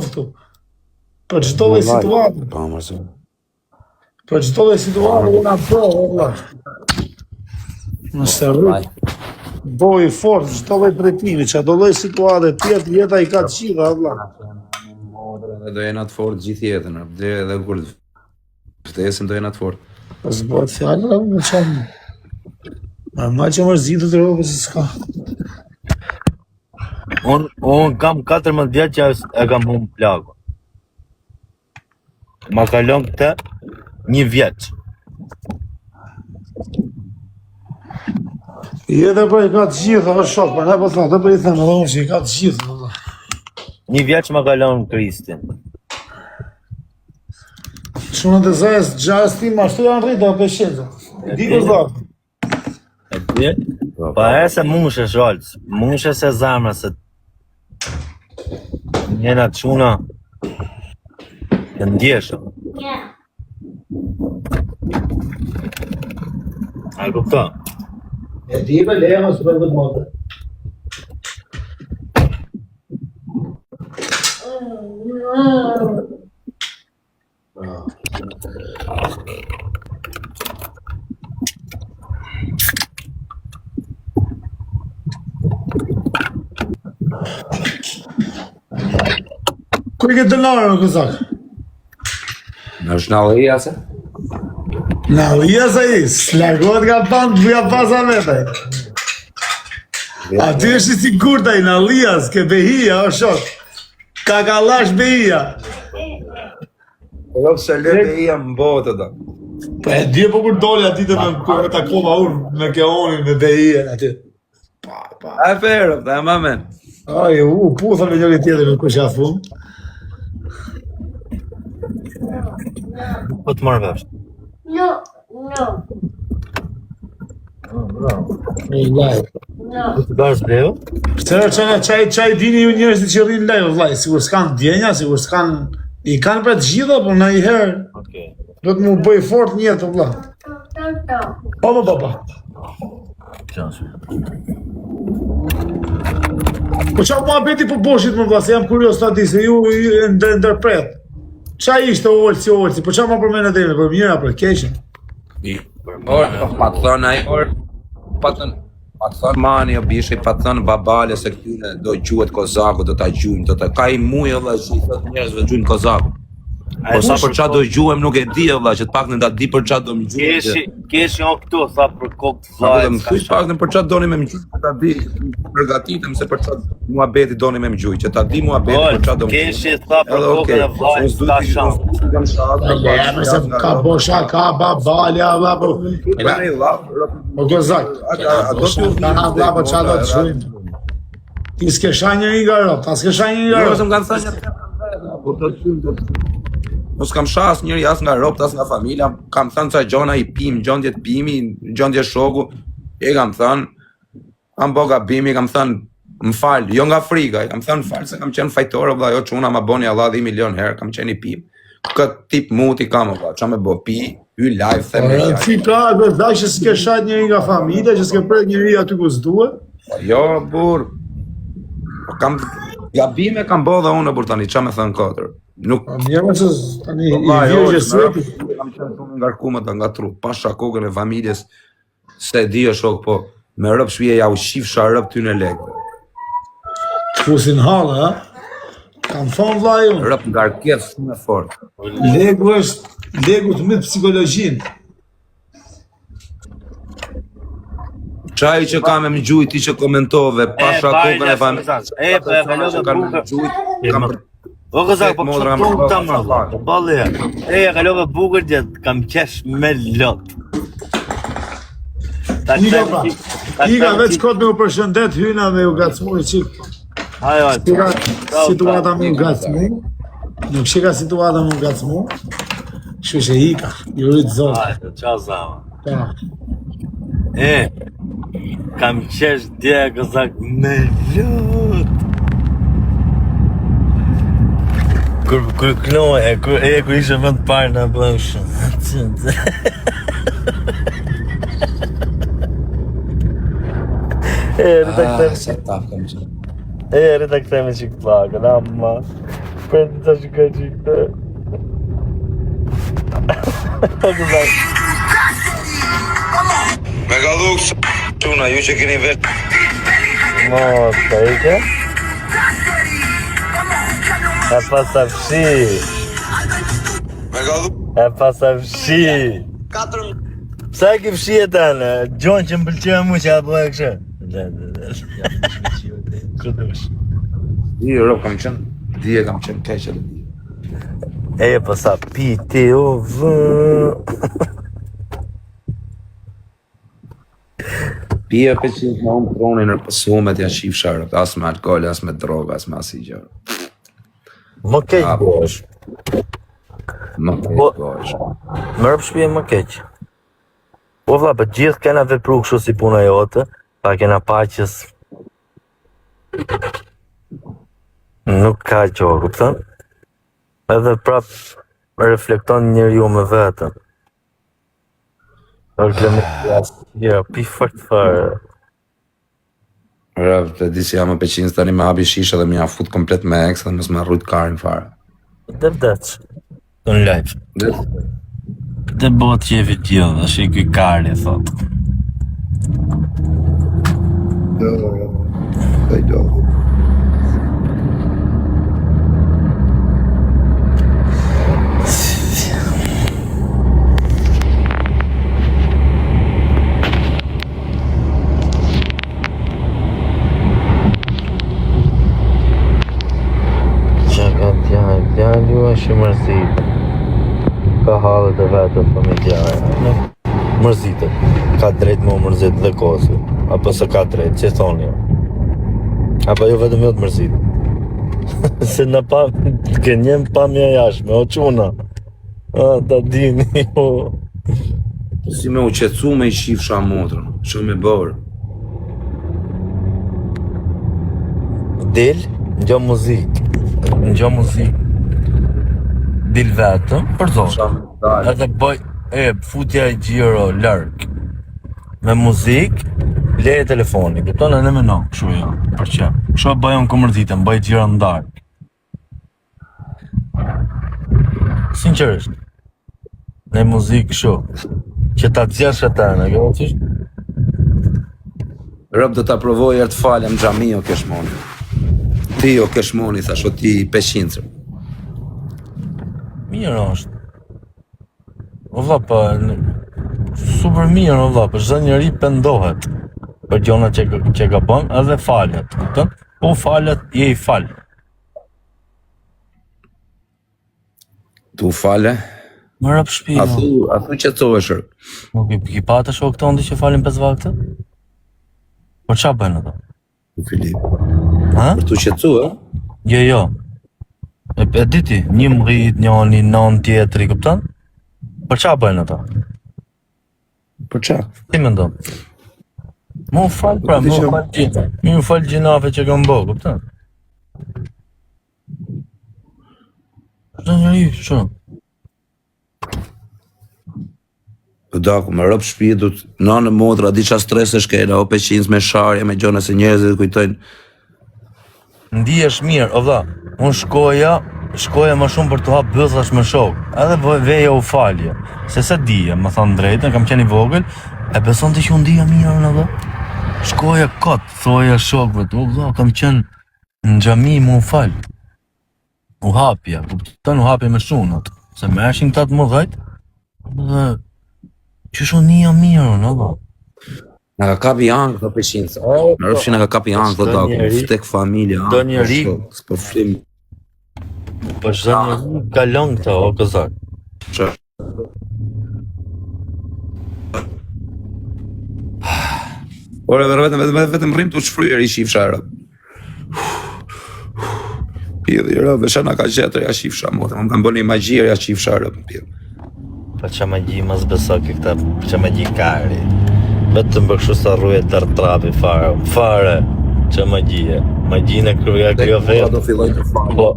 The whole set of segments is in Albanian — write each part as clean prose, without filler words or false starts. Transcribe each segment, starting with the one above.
këtu. Për çdo lloj situatë. Për çdo lloj situatë unë apo valla. Nëse rrugë. Boj fort çdo lloj drejtimi, çdo lloj situate tjetër jeta I ka të gjitha valla. Do jena të fort gjithë jetën, edhe kur vdesim do jena të fort. Zbot fjallë, më qamë. Ma që më rëzitu të rogë, se s'ka. Unë kam 14 vjetë që e kam humë plagu. Ma kalon këtë 1 vjetë. Jete për I ka të gjitha, o shok, për ne po thot, dhe për I thëmë, dhe unë që I ka të gjitha. 1 vjetë që ma kalon Kristin. Shumë të zajës, gjarës tim, ashtu janë rritë, o peshetë. Dikë zdatë. Pa e se mushe sholës, mushe se zamra, se njena të quna të ndjeshë. A kupta? E di për leja më super këtë motë. Kërë këtë dënarë në këzak? Në është në alëja se? Në alëja se I, s'largohet ka bandë buja pasa vetaj. A ty është I sigurta I në alëja, s'ke behia, o shok. Ka kalash behia. Po se le behia më botë da. Po e dje po kur dole ati të me takova unë, me ke onin, me behia ati. E ferë, dhe ma men. Aj, putha me njëri tjetër në kështë atë fund. Po të marrë vesh. No. Ej, live. Po të gash bleu? Përtëra qaj dini ju njerëzit që rrinë live, vlaj, sigur s'kanë djenja, sigur s'kanë... I kanë për të gjitha, por në I herë... Do të mu bëj fort njetë, vla. Po, baba. Po qa mua beti për boshit më vla, se jam kurios të ati, se ju ndërpret. Qa ishte olëci, po qa ma përmene dhe për mjëra, për keqen? Pa të thonë ajo, pa të thonë mani o bishë, pa të thonë babale se këtyne do gjuhet kozaku, do t'a gjujnë, ka I mujë dhe gjithë njerëzve gjujnë kozaku. Po sa për qa do gjuhem nuk e di e vla, që t'pak në da di për qa do më gjuhem. Keshi o këtu, sa për kokë të vlajë. Më thuj pak në për qa doni me më gjuhem, që ta di, përgatitëm se për qa mua beti doni me më gjuhem, që ta di mua beti për qa do më gjuhem. Keshi sa për kokën e vlajë, ta shamë. Se ka bosha, ka babalja, vla, po... Po gëzak, ka na vla, po qa do të gjujmë. Ti s'ke shanjë një nga ropë, ta s'ke shanjë një nga ropë. Mos kam shas njëri as nga ropt, as nga familja, kam thënë ca gjona I pim, gjondje të pimi, gjondje shoku, kam thënë, kam bo gabimi, kam thënë, më falë, jo nga frika, kam thënë falë se kam qenë fajtorë, vla, jo që una ma boni Allah 10 milion herë, kam qenë I pim. Këtë tip muti kam, vla, qa me bo pi, hy live, the me qaj. Ti pra, gëzda që s'ke shat njëri nga familja, që s'ke prek njëri aty ku s'duhet? Jo, bur, kam, gabime kam bo dhe unë, bur tani, qa me thënë katër. Nuk... Mjema që tani I virgje sveti. Kam qenë shumë nga rkumët nga tru, pasha kokën e familjes, se di o shok, po, me rëp shpije ja u shifsha rëp ty në legë. Të fusin halë, ha? Kam thonë vla ju. Rëp nga rketh shumë e fort. Legu është, legu të mitë psikologjin. Qaj që kam e më gjujt ti që komentove, pasha kokën e familjes. O këzak, po kështë tonë të mërë, po balë e kalove bukër gjithë, kam qesh me lotë. Iga veç kot me u përshëndet hyna me u gacmu I qik. Situata me u gacmu, nuk shika situata me u gacmu, shu që Ika, ju rritë zonë. Ajde, qa zama. Kam qesh dje këzak me lotë. Kur kloj, kur ishe vend parë në bëllë shumë. Rita këtemi që këtë plakë, amma. Për të shikoj qikë. Me ka lukë Quna, ju që keni vetë. Mos, të ike? E pasa fshi. Me ka lukë. E pasa fshi. Psa e ki fshi e tënë? Gjon që më pëlqeja mu që a bëhe kështë? Di, Rob, kam qenë. Di e kam qenë keqe dhe di. E pasa piti o vë. Pia për që në unë pronin nërpësu me t'ja qif sharët, as me alkohol, as me droga, as me asi gjërë. Më keq bëhesh. Më keq bëhesh. Më rëpë shpije më keq. Po vla, për gjithë kena vepru kështu si puna jote, pa kena paqës. Nuk ka gjohë, kuptën? Edhe prap reflekton njëri ju me vetën. Ja, pi fakt fare. Rëv, të di si jam më peqinës tani me habi shisha dhe me ja fut komplet me ex dhe mos me rrujt karin fare. Devdec. Në live. Dhe bëhet qefi tjilë, është i kuj kari, thot. Do. Djalju është i mërzitë. Ka halët e vetët familjare. Mërzitë. Ka drejt më mërzit dhe kosi. Apo se ka drejt, që thoni. Apo jo vetëm jo të mërzitë. Se në pa, ke njem pa mja jashme, o quna. Ta dini, o. Si me u qetsu me i shifsha motrën, shumë me bërë. Del, ngjo muzikë. Ngjo muzikë. Dil vetëm, për zonë. Edhe bëj, futja i gjiro lërk. Me muzikë, leje telefoni. Këton e në menon, këshu jo, për që. Këshu e bëjon këmërditën, bëj gjiro në dark. Sinqerisht. Ne muzikë këshu. Që ta t'zjesh e tërë, në kjo qështë? Rëb do t'a provoj e të falem xhami o keshmoni. Ti o keshmoni, thash o ti peshincër. Mirë është. O vlla, pa... Super mirë, o vlla, për çdo njeri pendohet. Për gjona që ka bën, edhe falet, kupton? Po falet, je i fal. Tu fale? Më rap shtëpi. A thu qetësohesh? Nuk i patë shok këto ndi që falin 5 vakte? Po qa bëjnë ato? Filip. Ha? Për tu qetësu, e? Jo. E diti, 11, njoni, 9 tjetëri, kupton? Për qa bëjnë ato? Për qa? Ti me ndonë? Mu falë pra, mu falë gjinafe që kam bo, kupton? Shdo njëri, shumë. Daku, me rëpë shpijë, du të nanë motra, di qa stres e shkejna, o peqinës me sharje, me gjone se njerëzit kujtojnë. Ndihesh mirë, o dha, unë shkoja më shumë për të hapë bëthash me shokë, edhe veja u falje, se dije, më thanë drejtën, kam qenë i vogël, e beson të që unë dija mirë në dhe, shkoja kotë, thoja shokëve të, o dha, kam qenë në xhami më u falë, u hapja, kupton u hapja me shunat, se me eshin këta të më dhejt, dhe, që shumë nija mirë, në dhe. Nga ka kapi angë të peshinës, në rëpshi nga ka kapi angë të daku, ftek familja, do njeri, s'po flim. Për shdo njeri kalon këta, o këzak. Që? Ore, vetëm rrim të shfryer i shifsha e rëpë. Pidhi, rëpë, shana ka gjetër ja shifsha, më kam bëni magjirë ja shifsha e rëpë, pidhi. Pa qa magji mas beso këta, qa magji kari. Vetëm për kështu sa rruje tërë trapi, fare, qa magjie. Magjine kërëja kjo vetë. Do filloj të falë.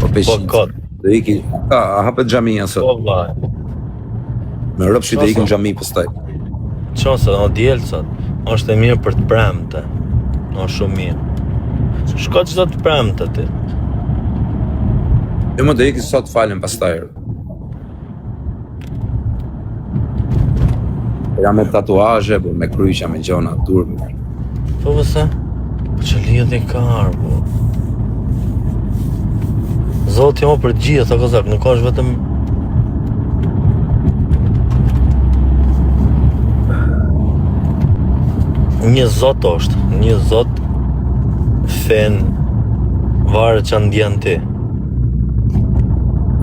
Po peshinës. Po Dhe iki, a hapet xhamia sot. Po vlaj. Me rëpshi dhe ikin xhami pëstaj. Qonë se, o djelë sot, është e mirë për të premte. O shumë mirë. Shko që do të premte ti. E më do iki sot falen pastaj. Jam me tatuazhe, po me kryqja, me gjona, turpe. Po pëse? Po që lidhje ka arë, Zoti më për gjithë, o kozak, nuk është vetëm... Një zot është, një zot fen varet që ndjen ti.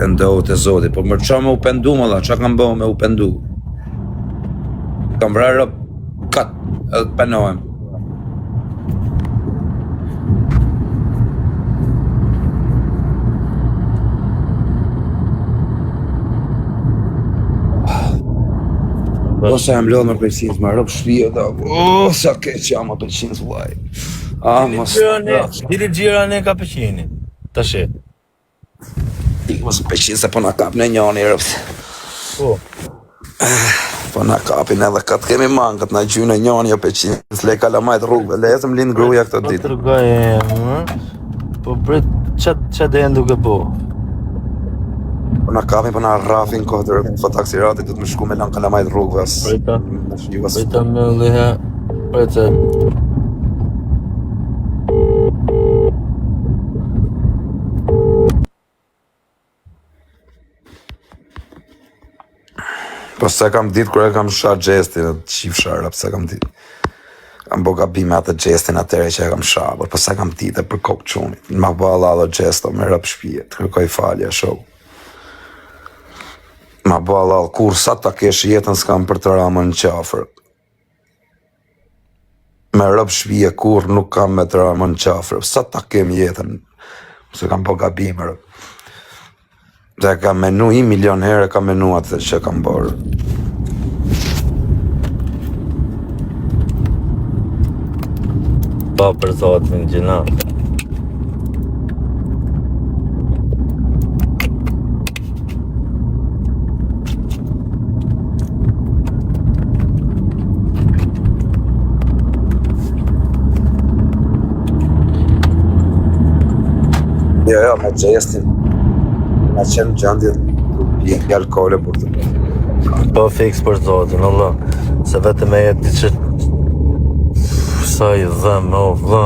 Pendohu të Zoti, po më qa me u pendu më dha, qa kam bëhu me u pendu? Kam vrarë kat, edhe të penohem. Po sa jam lodhë më përqinës, më rëpë shpia da, sa keq jam më përqinës, vlaj. Dili gjira ne ka pëqini, të shi. Dikë mos përqinës se po na kap në njani rëpë. Po. Po na kapin edhe këtë kemi mangët, na gjynë e njani o përqinës, le kalamajt rrugëve, le ezëm lindë gruja këtë ditë. Po tërgaj po prit, që dhe duke po? Po na kapin, po na rrafin kodër, po taksirati du të më shku me lanë kalamajt rrugëve, as... Prita me lihe, prita... Po se kam ditë kër e kam sha gjestin, qif shara, pëse kam ditë. Kam bo gabime atë gjestin atëre që e kam sha, po se kam ditë e për kokë qunit. Ma bo alla dhe gjesto, me rëp shpije, të kërkoj falje, shoku. Ma bo alla, kur sa ta kesh jetën s'kam për të ramën në qafër. Me rëp shpije, kur nuk kam me të ramën në qafër. Sa ta kem jetën, se kam bo gabime rëp. Dhe kam menu 1 milion herë, kam menu atë që kam bërë. Pa për zotin gjina. Jo, me gjestin. Me qenë gjandjet i alkohole për të bërë. Po fix për zotin, Allah. Se vetëm e jeti që... Sa i dhem, o vla.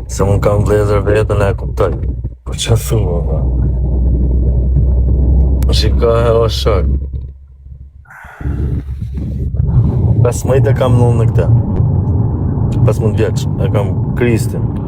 Se mun kam vlezër vetën e kuptoj. Po që thua, vla. Shikohe o shok. 15 e kam nullë në këta. 15 vjeç, e kam Kristin.